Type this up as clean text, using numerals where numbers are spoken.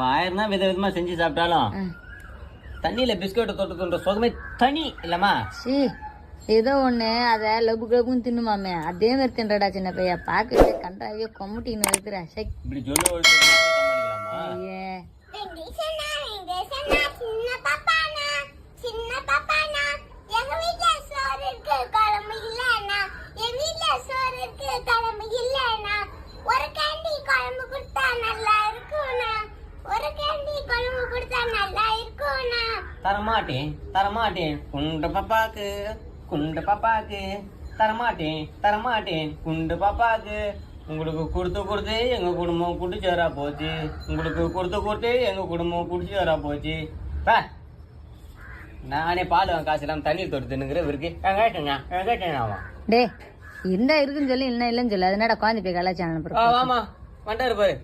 ஆயிரம்னா விதவிதமா செஞ்சு சாப்பிட்டாலும் தண்ணியில பிஸ்கட் தொட்டு தோன்ற சுகமே தனி இல்லம்மா. ஏதோ ஒண்ணு அத லபு கபுன்னு தின்னுமாமே அதே மாதிரி தின்றடா சின்ன பையா. பாக்கவே கண்டாவே கொமுட்டின்னு வைக்கிற சை. இப்படி சொல்ல தரமாட்டேன் குண்ட பாப்பாக்கு தரமாட்டேன் குண்டு பாப்பாக்கு. உங்களுக்கு கொடுத்து எங்க குடும்பம் குடிச்சவரா போச்சு. உங்களுக்கு கொடுத்து எங்க குடும்பம் குடிச்சவரா போச்சு. நானே பால் காசு இல்லாம தண்ணீர் தொடுத்துனுங்கிற இருக்கு. டே இருந்தா இருக்குன்னு சொல்லி இல்லைன்னு சொல்லு. அதனால குழந்தை போய் கலாச்சாரம் ஆமா வண்டாரு பாரு.